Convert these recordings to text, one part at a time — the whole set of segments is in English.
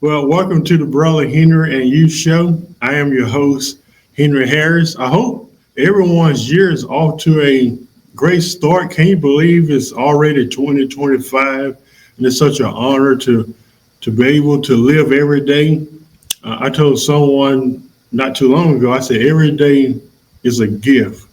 Well, welcome to the Brother Henry and You Show. I am your host, Henry Harris. I hope everyone's year is off to a great start. Can you believe it's already 2025? And it's such an honor to be able to live every day. I told someone not too long ago, I said, every day is a gift.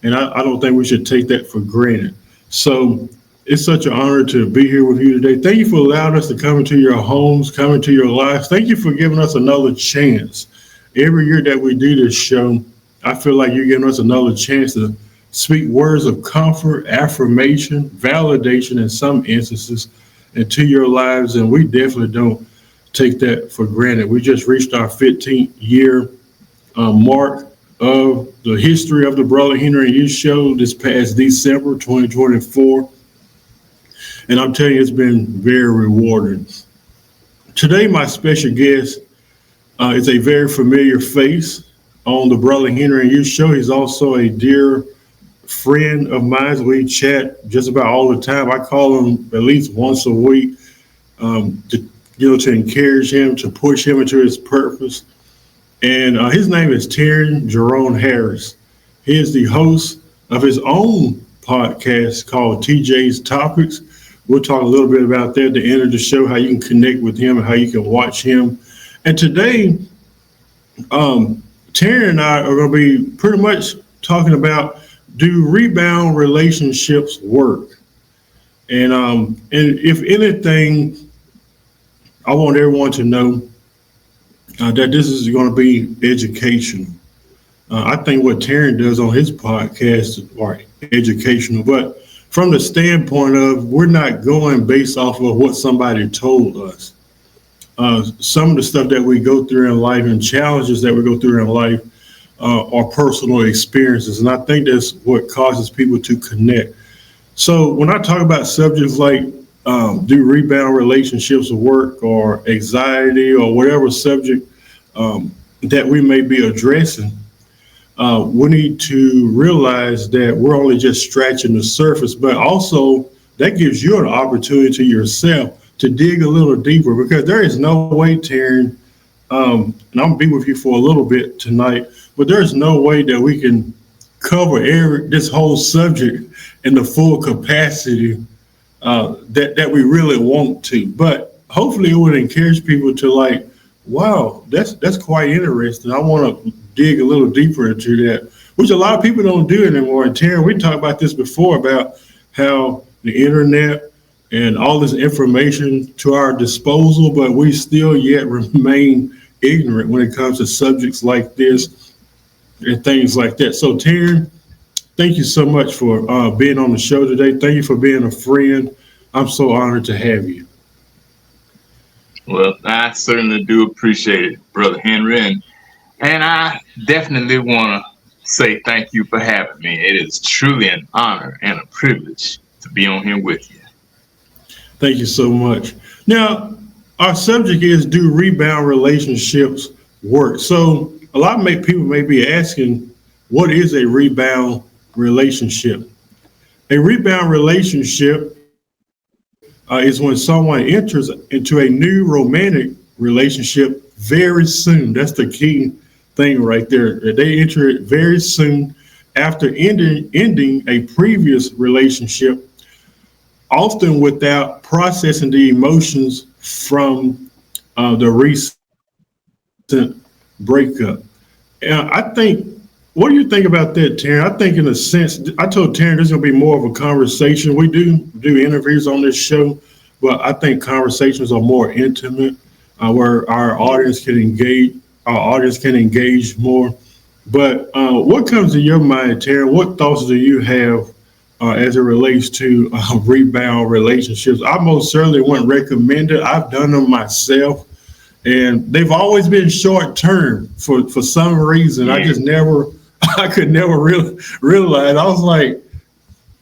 And I don't think we should take that for granted. So it's such an honor to be here with you today. Thank you for allowing us to come into your homes, come into your lives. Thank you for giving us another chance. Every year that we do this show, I feel like you're giving us another chance to speak words of comfort, affirmation, validation in some instances into your lives. And we definitely don't take that for granted. We just reached our 15th year mark of the history of the Brother Henry and You Show this past December 2024. And I'm telling you, it's been very rewarding. Today, my special guest is a very familiar face on the Brother Henry and You Show. He's also a dear friend of mine. We chat just about all the time. I call him at least once a week to encourage him, to push him into his purpose. And his name is Terry Jerome Harris. He is the host of his own podcast called TJ's Topics. We'll talk a little bit about that at the end of the show, how you can connect with him and how you can watch him. And today, Terry and I are going to be pretty much talking about, do rebound relationships work? And if anything, I want everyone to know that this is going to be educational. I think what Terry does on his podcast is educational, but from the standpoint of, we're not going based off of what somebody told us. Some of the stuff that we go through in life and challenges that we go through in life are personal experiences, and I think that's what causes people to connect. So when I talk about subjects like do rebound relationships work, or anxiety, or whatever subject that we may be addressing, we need to realize that we're only just scratching the surface, but also that gives you an opportunity yourself to dig a little deeper, because there is no way, Taryn, and I'm gonna be with you for a little bit tonight, but there's no way that we can cover this whole subject in the full capacity that we really want to. But hopefully it would encourage people to like, wow, that's quite interesting. I want to dig a little deeper into that, which a lot of people don't do anymore. And Terry, we talked about this before, about how the internet and all this information to our disposal, but we still yet remain ignorant when it comes to subjects like this and things like that. So Terry, thank you so much for being on the show today. Thank you for being a friend. I'm so honored to have you. Well, I certainly do appreciate it, Brother Henry, and I definitely want to say thank you for having me. It is truly an honor and a privilege to be on here with you. Thank you so much. Now, our subject is, do rebound relationships work? So a lot of people may be asking, what is a rebound relationship? A rebound relationship is when someone enters into a new romantic relationship very soon. That's the key thing right there. They enter it very soon after ending a previous relationship, often without processing the emotions from the recent breakup. And I think, what do you think about that, Taryn? I think in a sense, I told Taryn this is going to be more of a conversation. We do interviews on this show, but I think conversations are more intimate, where our audience can engage more. But what comes to your mind, Taryn? What thoughts do you have as it relates to rebound relationships? I most certainly wouldn't recommend it. I've done them myself, and they've always been short term for some reason. Yeah. I could never really realize. I was like,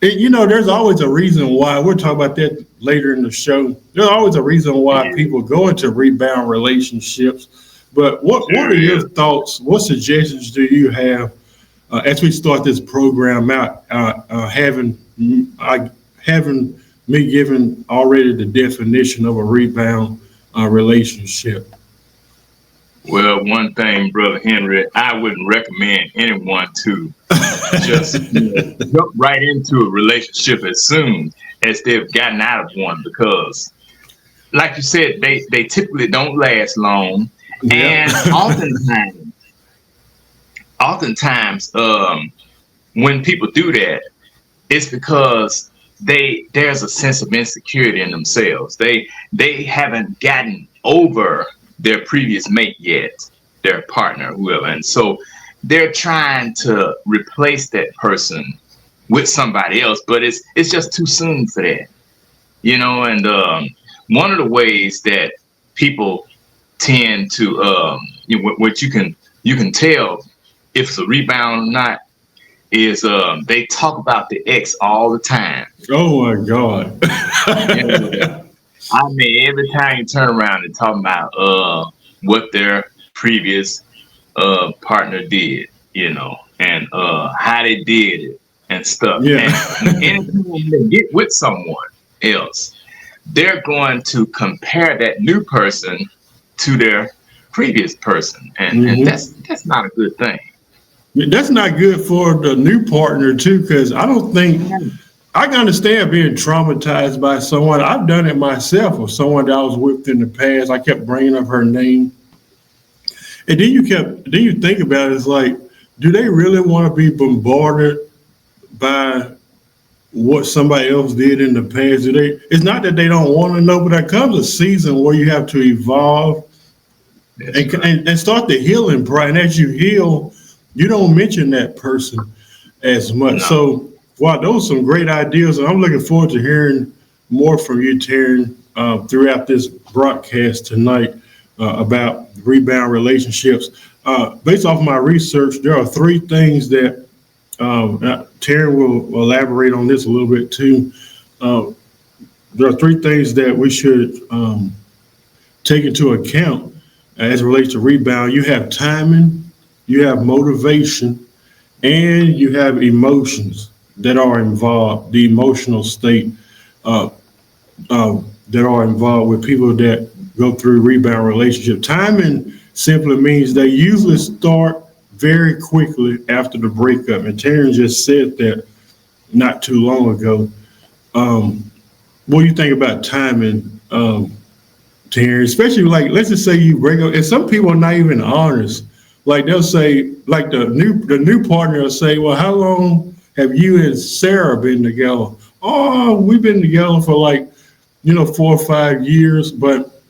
there's always a reason why. We'll talk about that later in the show. There's always a reason why people go into rebound relationships. But what are your thoughts? What suggestions do you have as we start this program out? Having me given already the definition of a rebound relationship? Well, one thing, Brother Henry, I wouldn't recommend anyone to just jump right into a relationship as soon as they've gotten out of one, because like you said, they typically don't last long. Yeah. And oftentimes when people do that, it's because there's a sense of insecurity in themselves. They haven't gotten over their previous mate yet, their partner, whoever, and so they're trying to replace that person with somebody else, but it's just too soon for that, And one of the ways that people tend to, what you can tell if it's a rebound or not, is they talk about the ex all the time. Oh my God. I mean, every time you turn around and talk about what their previous partner did, and how they did it and stuff. Yeah. And anytime they get with someone else, they're going to compare that new person to their previous person, and that's not a good thing. That's not good for the new partner too, because I don't think I can understand being traumatized by someone. I've done it myself with someone that I was with in the past. I kept bringing up her name, and then you think about it. It's like, do they really want to be bombarded by what somebody else did in the past? Do they? It's not that they don't want to know, but there comes a season where you have to evolve and start the healing process. And as you heal, you don't mention that person as much. No. So, wow, those are some great ideas. And I'm looking forward to hearing more from you, Taryn, throughout this broadcast tonight about rebound relationships. Based off my research, there are three things that Taryn will elaborate on this a little bit too. There are three things that we should take into account as it relates to rebound. You have timing, you have motivation, and you have emotions that are involved, the emotional state that are involved with people that go through rebound relationship. Timing simply means they usually start very quickly after the breakup. And Taryn just said that not too long ago. What do you think about timing, Taryn? Especially like, let's just say you break up, and some people are not even honest. Like they'll say, like the new partner will say, "Well, how long have you and Sarah been together?" "Oh, we've been together for 4 or 5 years, but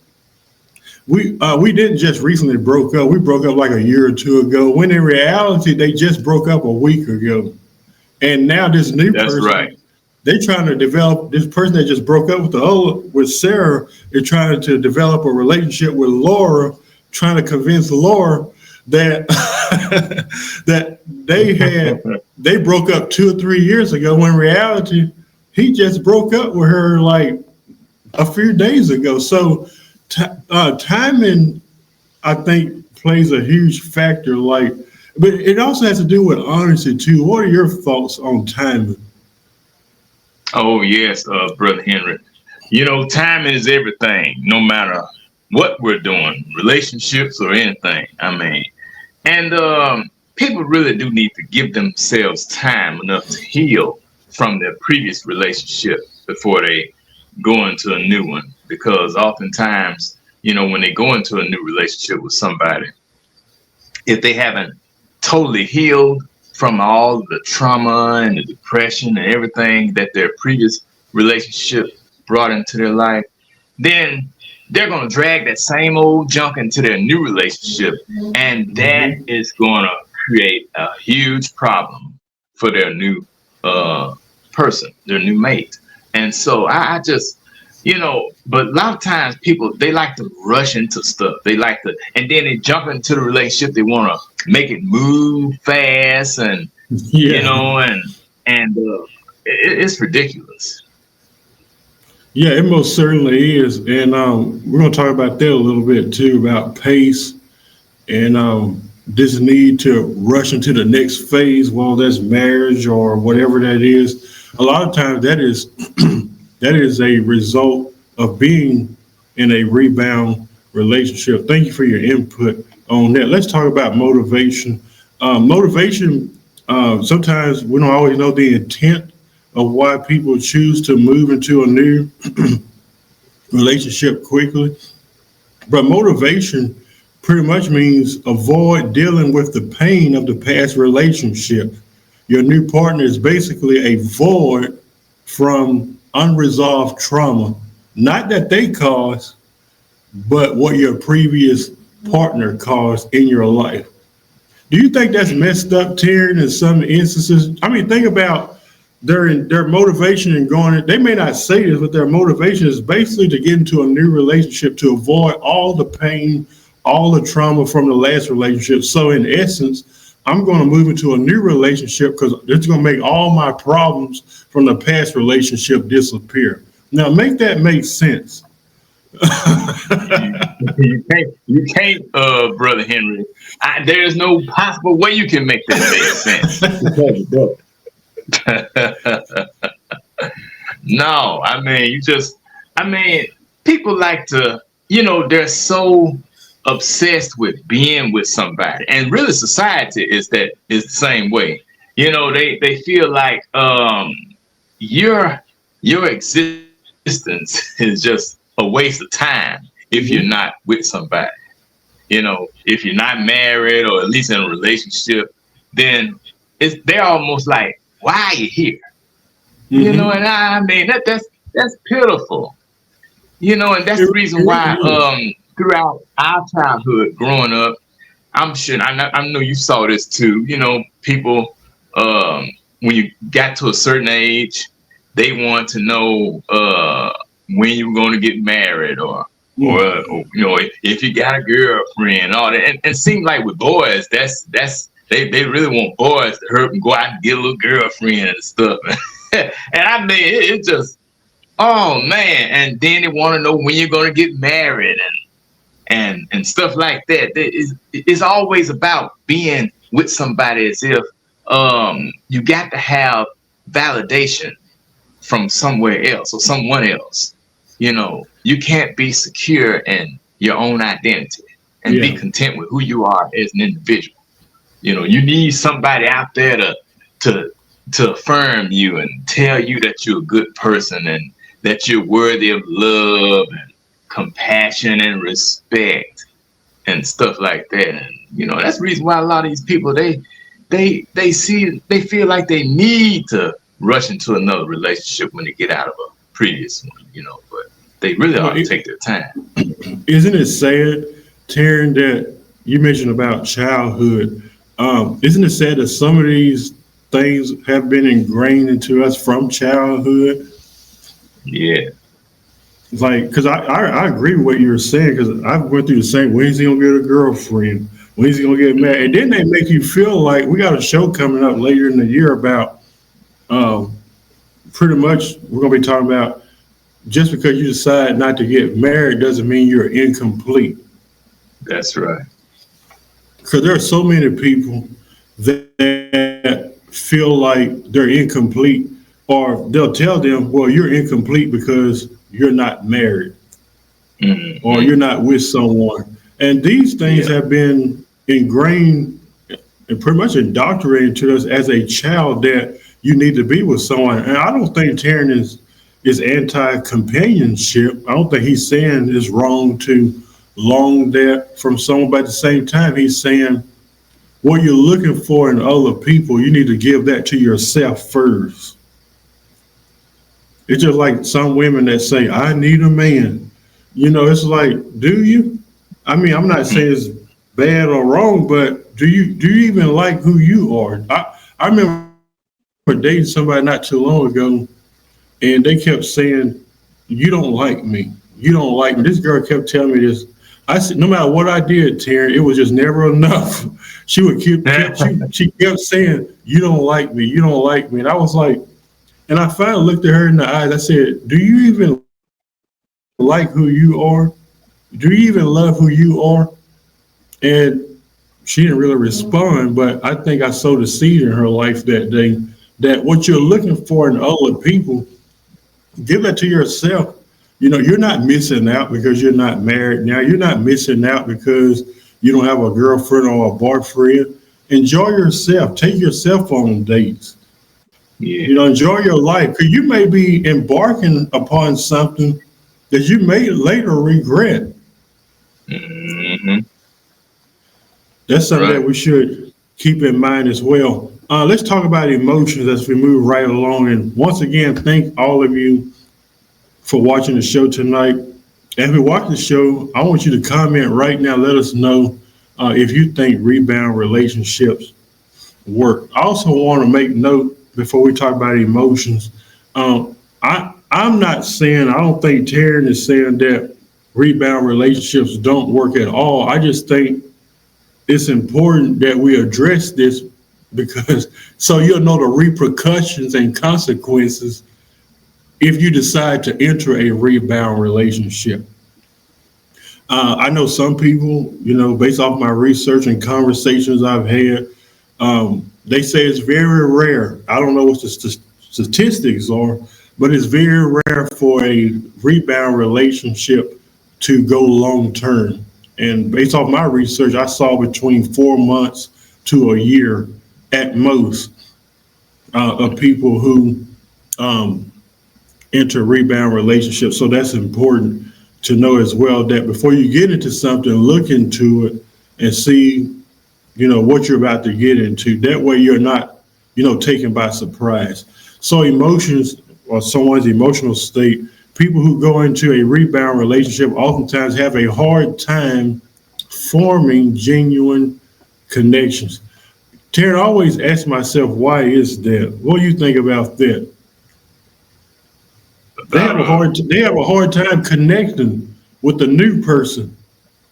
we didn't just recently broke up. We broke up like a year or two ago." When in reality, they just broke up a week ago, and now this new person, right, they trying to develop, this person that just broke up with Sarah is trying to develop a relationship with Laura, trying to convince Laura that that they broke up 2 or 3 years ago, when in reality he just broke up with her like a few days ago. So timing, I think, plays a huge factor. But it also has to do with honesty too. What are your thoughts on timing? Oh yes, Brother Henry. Timing is everything, no matter what we're doing, relationships or anything. I mean, and people really do need to give themselves time enough to heal from their previous relationship before they go into a new one. Because oftentimes, when they go into a new relationship with somebody, if they haven't totally healed from all the trauma and the depression and everything that their previous relationship brought into their life, then they're going to drag that same old junk into their new relationship, and that is going to create a huge problem for their new person, their new mate. And so I just, but a lot of times people, they like to rush into stuff. They like to, and then they jump into the relationship. They want to make it move fast, and it's ridiculous. Yeah, it most certainly is. And we're going to talk about that a little bit too, about pace and this need to rush into the next phase, whether that's marriage or whatever that is. A lot of times that is that is a result of being in a rebound relationship. Thank you for your input on that. Let's talk about motivation. Motivation, sometimes we don't always know the intent of why people choose to move into a new relationship quickly. But motivation pretty much means avoid dealing with the pain of the past relationship. Your new partner is basically a void from unresolved trauma, not that they caused, but what your previous partner caused in your life. Do you think that's messed up, Taryn, in some instances? I mean, think about their motivation in going. They may not say this, but their motivation is basically to get into a new relationship to avoid all the pain, all the trauma from the last relationship. So, in essence, I'm going to move into a new relationship because it's going to make all my problems from the past relationship disappear. Now, make that make sense. You can't, Brother Henry. There's no possible way you can make that make sense. No, I mean, people like to, they're so obsessed with being with somebody, and really, society is the same way. They feel like your existence is just a waste of time if you're not with somebody. If you're not married or at least in a relationship, then they're almost like, why are you here? And I mean that's pitiful. And that's the reason why throughout our childhood growing up, I'm sure I know you saw this too. People when you got to a certain age, they want to know when you were going to get married or if you got a girlfriend and all that. And it seems like with boys, that's they really want boys to hurt and go out and get a little girlfriend and stuff. And I mean, it just, oh man. And then they want to know when you're going to get married and stuff like that. It's always about being with somebody as if you got to have validation from somewhere else or someone else. You can't be secure in your own identity and be content with who you are as an individual. You need somebody out there to affirm you and tell you that you're a good person and that you're worthy of love and compassion and respect and stuff like that. And that's the reason why a lot of these people they feel like they need to rush into another relationship when they get out of a previous one, but they really ought to take their time. Isn't it sad, Taryn, that you mentioned about childhood? Isn't it sad that some of these things have been ingrained into us from childhood? Yeah. Like, because I agree with what you were saying, because I went through the same. When's he gonna get a girlfriend? When's he gonna get married? And then they make you feel like we got a show coming up later in the year about pretty much we're gonna be talking about just because you decide not to get married doesn't mean you're incomplete. That's right. Because there are so many people that feel like they're incomplete, or they'll tell them, well, you're incomplete because you're not married or you're not with someone. And these things have been ingrained and pretty much indoctrinated to us as a child that you need to be with someone. And I don't think Taryn is anti-companionship. I don't think he's saying it's wrong to long that from someone, but at the same time, he's saying what you're looking for in other people, you need to give that to yourself first. It's just like some women that say, I need a man. It's like, do you? I mean, I'm not saying it's bad or wrong, but do you even like who you are? I remember dating somebody not too long ago, and they kept saying, you don't like me. You don't like me. This girl kept telling me this. I said, no matter what I did, Terry, it was just never enough. She kept saying, you don't like me. You don't like me. And I was like, and I finally looked at her in the eyes. I said, do you even like who you are? Do you even love who you are? And she didn't really respond, but I think I sowed a seed in her life that day, that what you're looking for in other people, give that to yourself. You're not missing out because you're not married now. You're not missing out because you don't have a girlfriend or a boyfriend. Enjoy yourself. Take yourself on dates. Yeah. Enjoy your life because you may be embarking upon something that you may later regret. Hmm. That's something that Right. we should keep in mind as well. Let's talk about emotions as we move right along. And once again, thank all of you for watching the show tonight. As we watch the show, I want you to comment right now. Let us know if you think rebound relationships work. I also want to make note before we talk about emotions. I'm not saying I don't think Taryn is saying that rebound relationships don't work at all. I just think it's important that we address this because so you'll know the repercussions and consequences if you decide to enter a rebound relationship. I know some people, based off my research and conversations I've had, they say it's very rare. I don't know what the statistics are, but it's very rare for a rebound relationship to go long term. And based off my research, I saw between 4 months to a year at most of people who um, enter rebound relationships. So that's important to know as well that before you get into something, look into it and see, what you're about to get into. That way you're not, taken by surprise. So emotions or someone's emotional state, people who go into a rebound relationship oftentimes have a hard time forming genuine connections. Taryn, I always ask myself, why is that? What do you think about that? They About have a hard time connecting with the new person.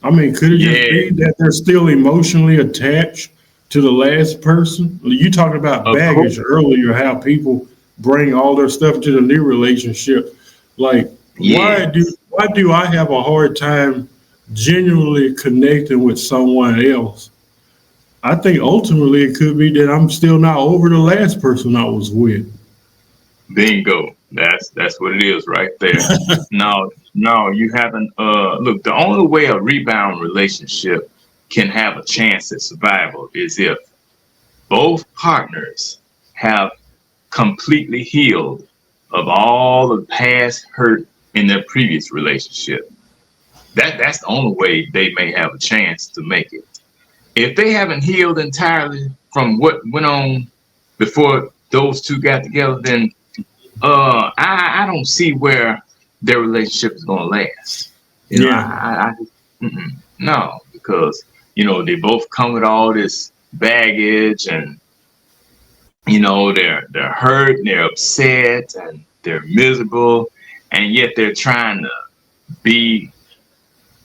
I mean, could it just yeah, be that they're still emotionally attached to the last person? You talked about of course. baggage earlier, how people bring all their stuff to the new relationship. Like, why do Yes. why do I have a hard time genuinely connecting with someone else? I think ultimately it could be that I'm still not over the last person I was with. Bingo. That's what it is right there. Now you haven't look, the only way a rebound relationship can have a chance at survival is if both partners have completely healed of all the past hurt in their previous relationship. That's the only way they may have a chance to make it. If they haven't healed entirely from what went on before those two got together, then I don't see where their relationship is gonna last. Yeah, No, because they both come with all this baggage, and they're hurt, and they're upset, and they're miserable, and yet they're trying to be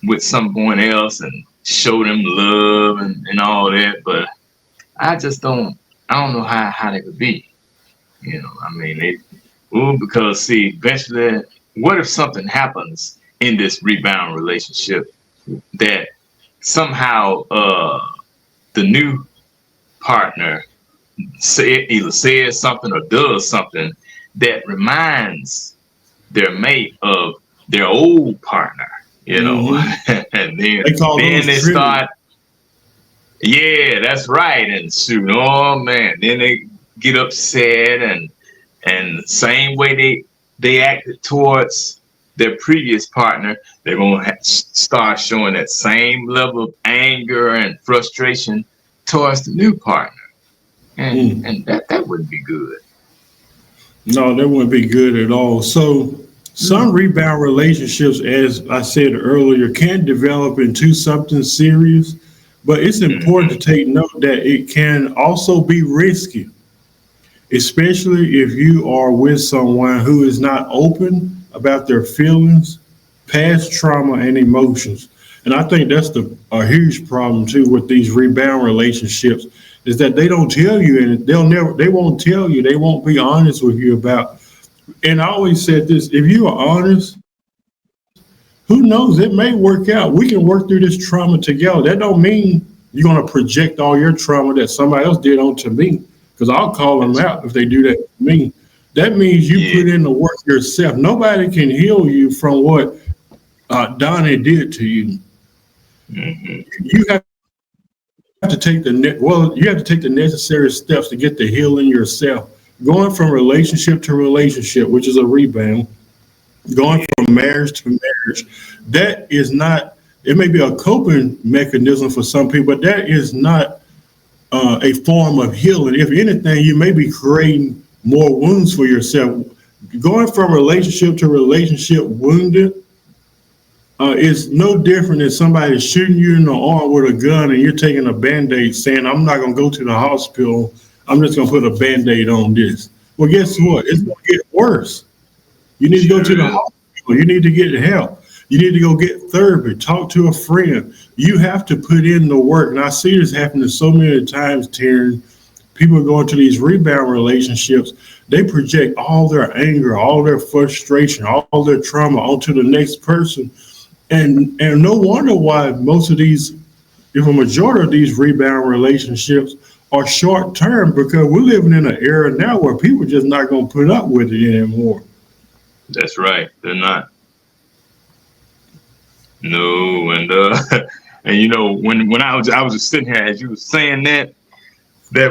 with someone else and show them love and all that. But I just don't. I don't know how they could be. I mean, because see, eventually, what if something happens in this rebound relationship that somehow the new partner either says something or does something that reminds their mate of their old partner, hmm and then they call then those they triggers. start, yeah, that's right, and shoot, oh man, then they get upset, and the same way they acted towards their previous partner, they're gonna start showing that same level of anger and frustration towards the new partner, and Mm. and that wouldn't be good. No, that wouldn't be good at all. So, some Mm. rebound relationships, as I said earlier, can develop into something serious, but it's important Hmm. to take note that it can also be risky, especially if you are with someone who is not open about their feelings, past trauma, and emotions. And I think that's a huge problem too with these rebound relationships is that they don't tell you, and they won't tell you, they won't be honest with you about. And I always said this: if you are honest, who knows? It may work out. We can work through this trauma together. That don't mean you're gonna project all your trauma that somebody else did onto me, because I'll call them That's out if they do that to me. That means you Yeah. put in the work yourself. Nobody can heal you from what Donnie did to you. Hmm. You have to take you have to take the necessary steps to get the healing yourself. Going from relationship to relationship, which is a rebound, going Yeah. from marriage to marriage, that is not. It may be a coping mechanism for some people, but that is not a form of healing. If anything, you may be creating more wounds for yourself. Going from relationship to relationship wounded is no different than somebody shooting you in the arm with a gun and you're taking a band-aid saying, I'm not going to go to the hospital. I'm just going to put a band-aid on this. Well, guess what? It's going to get worse. You need to go to Sure the is. hospital. You need to get help. You need to go get therapy. Talk to a friend. You have to put in the work. And I see this happening so many times, Taryn. People go into these rebound relationships. They project all their anger, all their frustration, all their trauma onto the next person. And no wonder why most of these, if a majority of these rebound relationships are short term, because we're living in an era now where people just not going to put up with it anymore. That's right. They're not. No, and and when I was just sitting here as you were saying that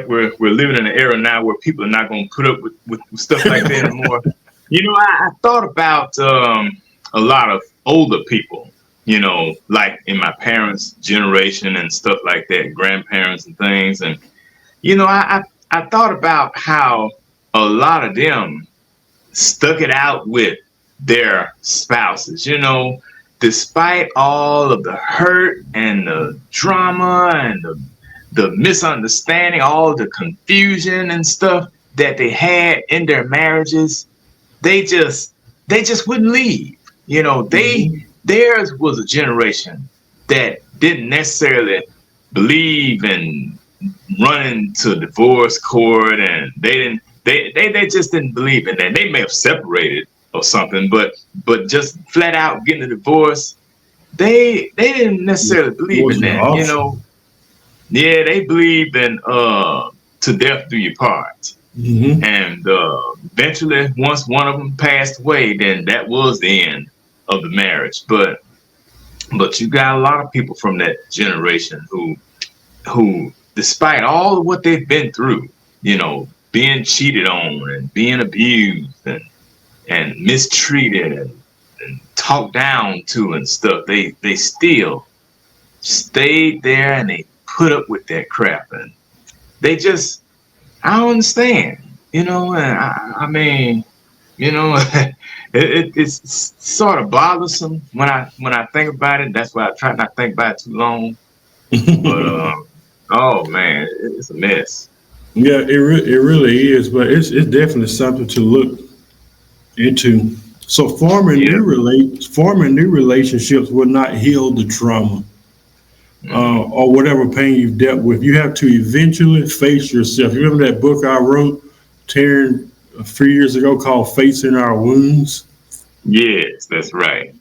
we're living in an era now where people are not going to put up with stuff like that anymore. I thought about a lot of older people, like in my parents' generation and stuff like that, grandparents and things. And, I thought about how a lot of them stuck it out with their spouses, despite all of the hurt and the drama and the misunderstanding, all the confusion and stuff that they had in their marriages, they just wouldn't leave. Mhm. Theirs was a generation that didn't necessarily believe in running to divorce court, and they just didn't believe in that. They may have separated or something, but just flat out getting a divorce, they didn't necessarily It believe in wasn't an that. option. Yeah, they believed in to death do you part. Hmm. And eventually, once one of them passed away, then that was the end of the marriage. But you got a lot of people from that generation who, despite all of what they've been through, being cheated on and being abused and mistreated and talked down to and stuff, they still stayed there and they put up with that crap. And they just, I don't understand, and I mean, it's sort of bothersome when I think about it. That's why I try not to think about it too long. But oh man, it's a mess. Yeah, it really is, but it's definitely something to look into. So Yeah. forming new relationships will not heal the trauma Hmm. or whatever pain you've dealt with. You have to eventually face yourself. You remember that book I wrote, Taryn, a few years ago called "Facing Our Wounds." Yes, that's right.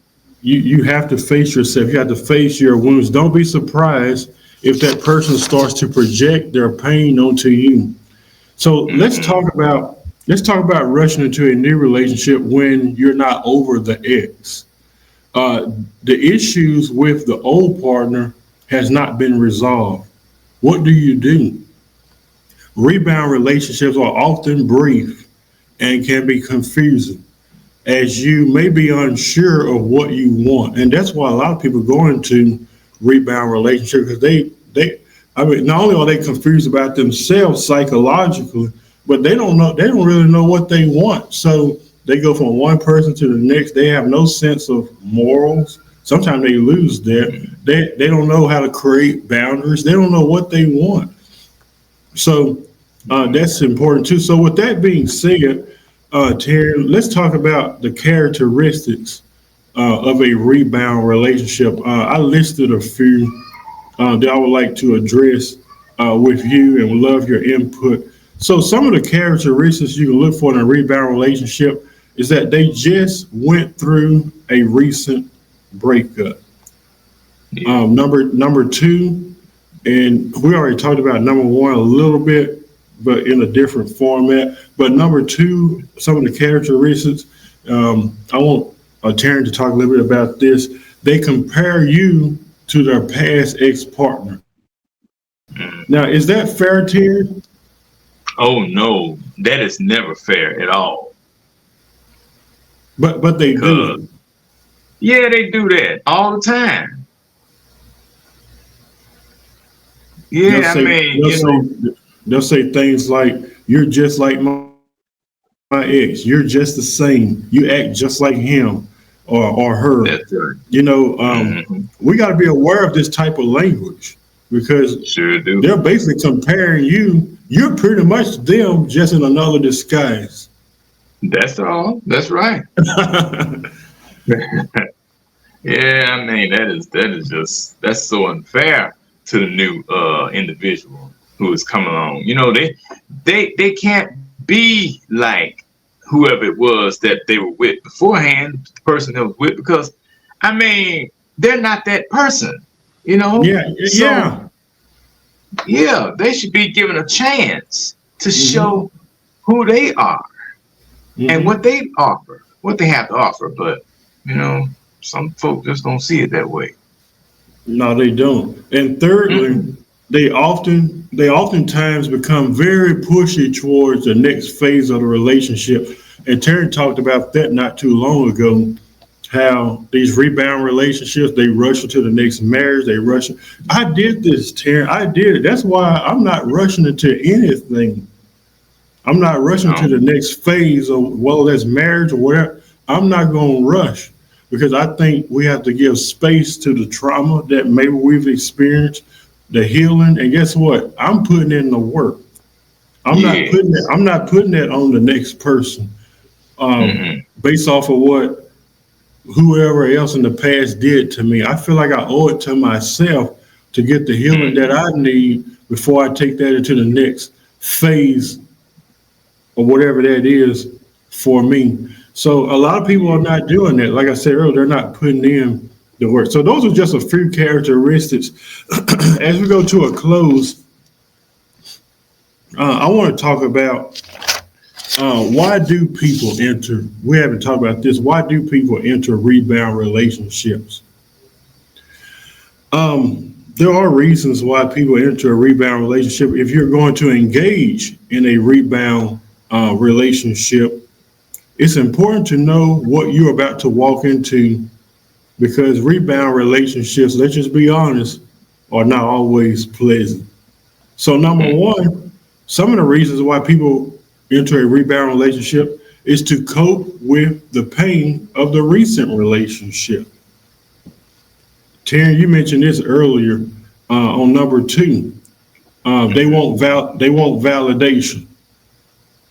You have to face yourself. You have to face your wounds. Don't be surprised if that person starts to project their pain onto you. So Hmm. let's talk about rushing into a new relationship when you're not over the ex. Uh, the issues with the old partner has not been resolved. What do you do? Rebound relationships are often brief and can be confusing as you may be unsure of what you want. And that's why a lot of people go into rebound relationships because I mean, not only are they confused about themselves psychologically, but they don't really know what they want. So they go from one person to the next. They have no sense of morals. Sometimes they lose that. They don't know how to create boundaries. They don't know what they want. So that's important too. So with that being said, Terry, let's talk about the characteristics of a rebound relationship. I listed a few that I would like to address with you and would love your input. So some of the characteristics you can look for in a rebound relationship is that they just went through a recent breakup. Yeah. Number two, and we already talked about number one a little bit. but in a different format. But number two, some of the characteristics, I want Taryn to talk a little bit about this. They compare you to their past ex-partner. Now, is that fair, Taryn? Oh no, that is never fair at all. But they do Cause it. yeah, they do that all the time. They'll Yeah, I say mean, they'll say they'll say things like, "You're just like my ex. You're just the same. You act just like him or her." that's right. You know, Hmm. we got to be aware of this type of language because Sure do. they're basically comparing you. You're pretty much them, just in another disguise. That's all. That's right. Yeah, I mean that is just that's so unfair to the new individual who is coming along. They can't be like whoever it was that they were with beforehand, the person that was with, because I mean they're not that person, you know. Yeah, So yeah. yeah, they should be given a chance to Hmm. show who they are and what Hmm. they offer, what they have to offer. But you know, some folks just don't see it that way. No, they don't. And thirdly, Mm-mm. they oftentimes become very pushy towards the next phase of the relationship. And Terry talked about that not too long ago. How these rebound relationships, they rush into the next marriage. They rush. I did this, Terry. I did it. That's why I'm not rushing into anything. I'm not rushing to the Um, next phase of whether that's marriage or whatever. I'm not going to rush because I think we have to give space to the trauma that maybe we've experienced, the healing, and guess what? I'm putting in the work. I'm not putting it. yes. I'm not putting that on the next person, Mm-mm. based off of what whoever else in the past did to me. I feel like I owe it to myself to get the healing that Mm-mm. I need before I take that into the next phase or whatever that is for me. So a lot of people are Yeah. not doing that. Like I said earlier, they're not putting in the work. So those are just a few characteristics. As we go to a close, I want to talk about why do people enter. We haven't talked about this. Why do people enter rebound relationships? There are reasons why people enter a rebound relationship. If you're going to engage in a rebound relationship, it's important to know what you're about to walk into because rebound relationships, let's just be honest, are not always pleasant. So, number Mm. one, some of the reasons why people enter a rebound relationship is to cope with the pain of the recent relationship. Terry, you mentioned this earlier on number two. Mm-hmm. They want validation.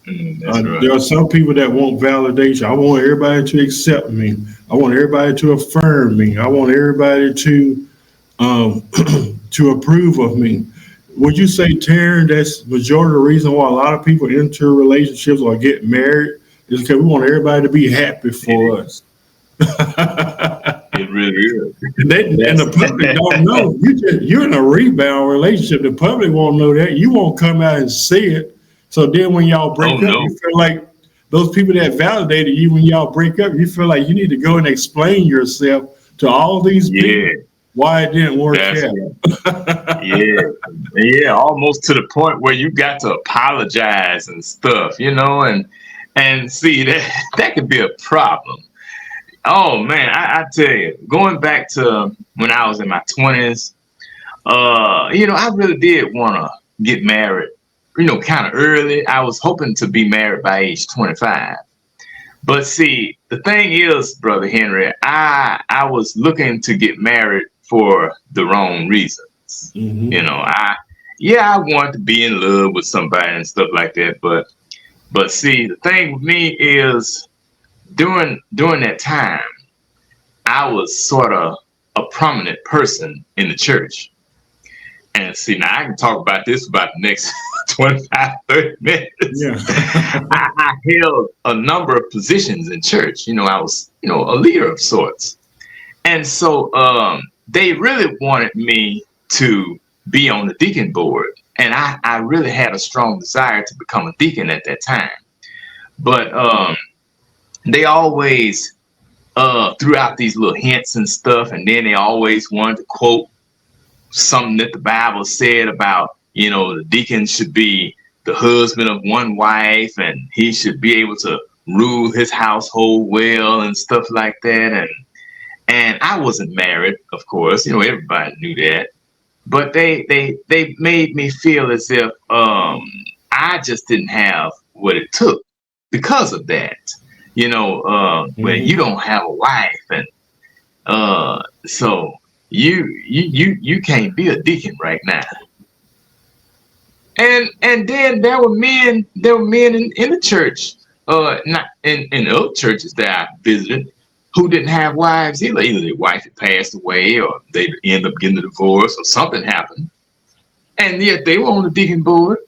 Mm, that's There right. are some people that want validation. I want everybody to accept me. I want everybody to affirm me. I want everybody to to approve of me. Would you say, Taryn, that's majority of the reason why a lot of people enter relationships or get married is because we want everybody to be happy It for is. us. It really is. And the That's public don't know. You're in a rebound relationship. The public won't know that. You won't come out and say it. So then when y'all oh break up, you no. feel like those people that validated you when y'all break up, you feel like you need to go and explain yourself to all these people Yeah, why it didn't work that's out. right. Yeah. Yeah, almost to the point where you got to apologize and stuff, and see that could be a problem. Oh man, I tell you, going back to when I was in my 20s, I really did want to get married, kind of early. I was hoping to be married by age 25. But see, the thing is, Brother Henry, I was looking to get married for the wrong reasons. You Hmm. know, I yeah, I wanted to be in love with somebody and stuff like that, but see, the thing with me is during that time, I was sort of a prominent person in the church. And see, now I can talk about this for about the next 25, 30 minutes. Yeah. I held a number of positions in church. I was, a leader of sorts. And so they really wanted me to be on the deacon board. and I really had a strong desire to become a deacon at that time. But they always threw out these little hints and stuff, and then they always wanted to quote something that the Bible said about, the deacon should be the husband of one wife, and he should be able to rule his household well and stuff like that. And I wasn't married, of course, everybody knew that. But they made me feel as if I just didn't have what it took because of that. When you don't have a wife, and so you can't be a deacon right now. And then there were men in the church, not in other churches that I visited, who didn't have wives either. Either their wife had passed away, or they end up getting a divorce, or something happened, and yet they were on the deacon board.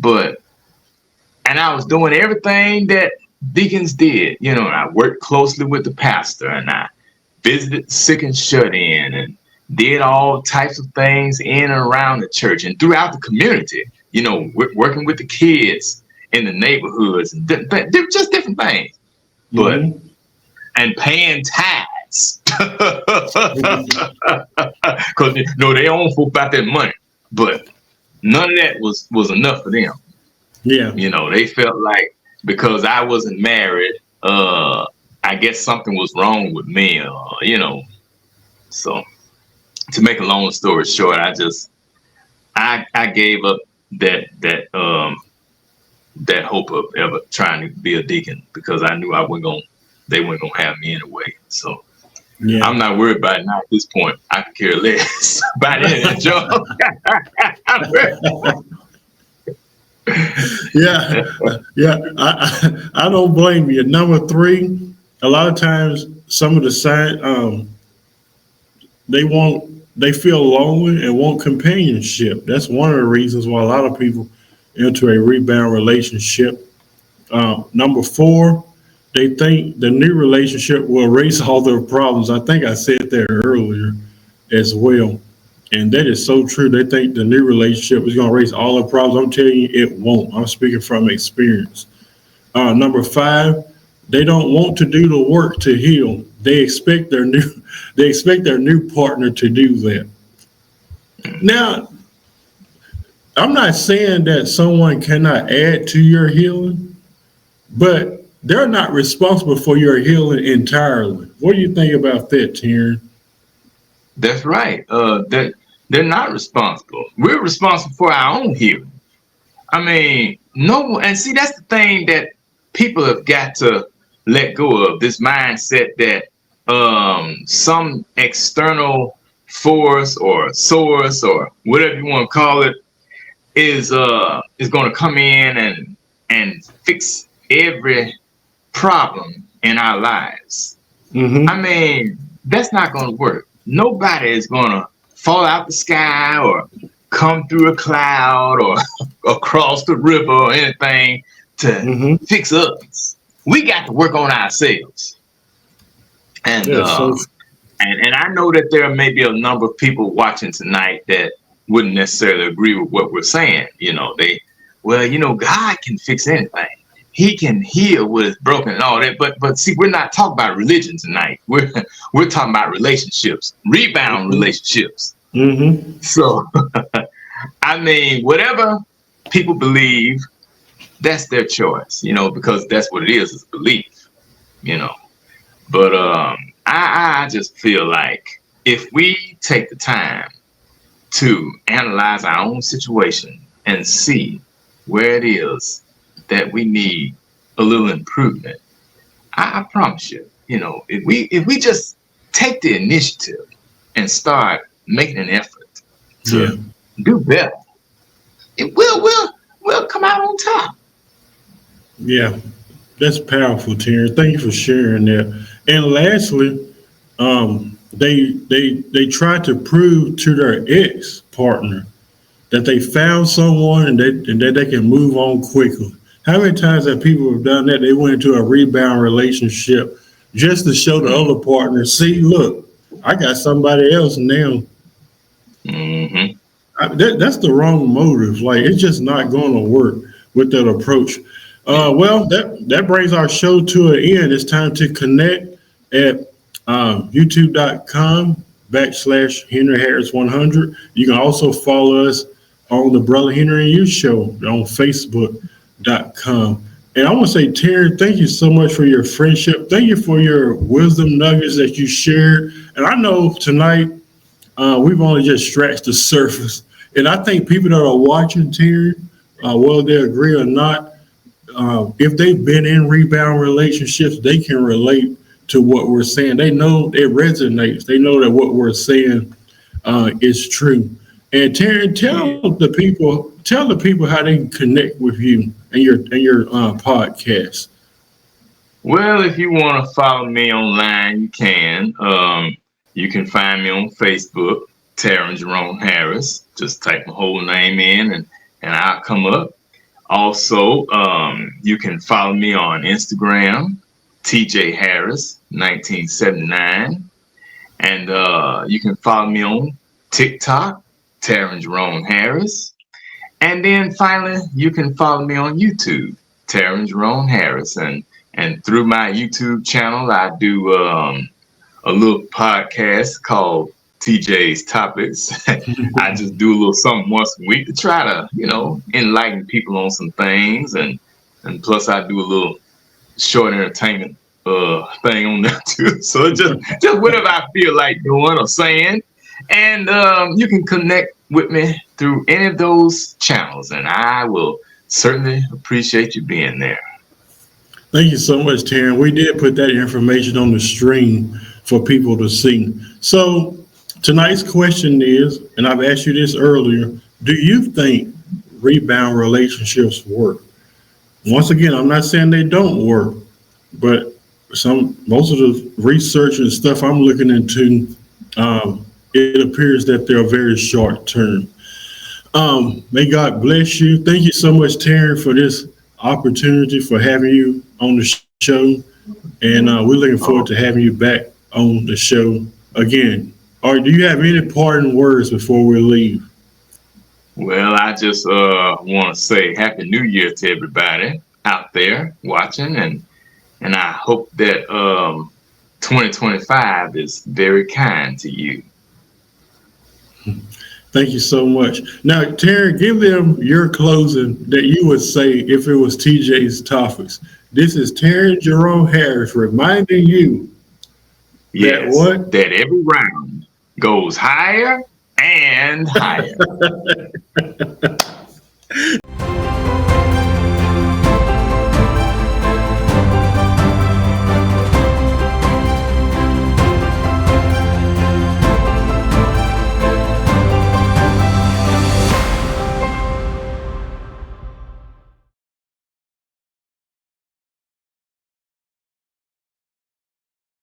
And I was doing everything that deacons did. And I worked closely with the pastor, and I visited sick and shut in, and did all types of things in and around the church and throughout the community. Working with the kids in the neighborhoods and just different things. But and paying tithes, because they own folk about that money, but none of that was enough for them. Yeah, they felt like because I wasn't married, I guess something was wrong with me, So, to make a long story short, I gave up that hope of ever trying to be a deacon, because I knew they weren't gonna have me anyway. So yeah. I'm not worried about it now at this point. I could care less about it, Joe. Yeah. I don't blame you. Number 3, a lot of times some of the sign they feel lonely and want companionship. That's one of the reasons why a lot of people enter a rebound relationship. Number 4, they think the new relationship will erase all their problems. I think I said that earlier as well. And that is so true. They think the new relationship is going to erase all their problems. I'm telling you, it won't. I'm speaking from experience. Number 5, they don't want to do the work to heal. They expect their new partner to do that. Now, I'm not saying that someone cannot add to your healing, but they're not responsible for your healing entirely. What do you think about that, Taryn? That's right. They're not responsible. We're responsible for our own healing. I mean, and see, that's the thing that people have got to let go of, this mindset that some external force or source or whatever you want to call it is going to come in and fix every problem in our lives. I mean, that's not going to work. Nobody is going to fall out the sky or come through a cloud or across the river or anything to fix us. We got to work on ourselves. And and I know that there may be a number of people watching tonight that wouldn't necessarily agree with what we're saying. God can fix anything. He can heal what is broken and all that. But see, we're not talking about religion tonight. We're talking about relationships, rebound relationships. So, I mean, whatever people believe, that's their choice, because that's what it is belief, But I just feel like if we take the time to analyze our own situation and see where it is that we need a little improvement, I promise you, if we just take the initiative and start making an effort to do better, we'll come out on top. Yeah, that's powerful, Terry. Thank you for sharing that. And lastly, they try to prove to their ex partner that they found someone and that they can move on quickly. How many times have people have done that? They went into a rebound relationship just to show the other partner, see, look, I got somebody else now. That's the wrong motive. Like it's just not going to work with that approach. Well, that brings our show to an end. It's time to connect at youtube.com/Henry Harris 100. You can also follow us on the Brother Henry and You Show on Facebook.com. And I want to say, Terry, thank you so much for your friendship. Thank you for your wisdom nuggets that you shared. And I know tonight we've only just scratched the surface. And I think people that are watching, Terry, whether they agree or not, if they've been in rebound relationships, they can relate to what we're saying. They know it resonates. They know that what we're saying is true. And Terry, tell the people how they can connect with you and your podcast. Well, if you want to follow me online, you can. You can find me on Facebook, Taryn Jerome Harris. Just type my whole name in and I'll come up. Also, you can follow me on Instagram, TJ Harris 1979. And you can follow me on TikTok, Taryn Jerome Harris. And then finally, you can follow me on YouTube, Taryn Jerome Harris. And through my YouTube channel, I do a little podcast called TJ's Topics. I just do a little something once a week to try to, enlighten people on some things. And plus I do a little short entertainment thing on there too. So just whatever I feel like doing or saying. And you can connect with me through any of those channels. And I will certainly appreciate you being there. Thank you so much, Taryn. We did put that information on the stream for people to see. So tonight's question is, and I've asked you this earlier, do you think rebound relationships work? Once again, I'm not saying they don't work, but most of the research and stuff I'm looking into, it appears that they're very short term. May God bless you. Thank you so much, Taryn, for this opportunity, for having you on the show. And we're looking forward to having you back on the show again. Or do you have any parting words before we leave? Well, I just want to say Happy New Year to everybody out there watching. And I hope that 2025 is very kind to you. Thank you so much. Now, Terry, give them your closing that you would say if it was TJ's Topics. This is Terry Jerome Harris reminding you that every round goes higher and higher.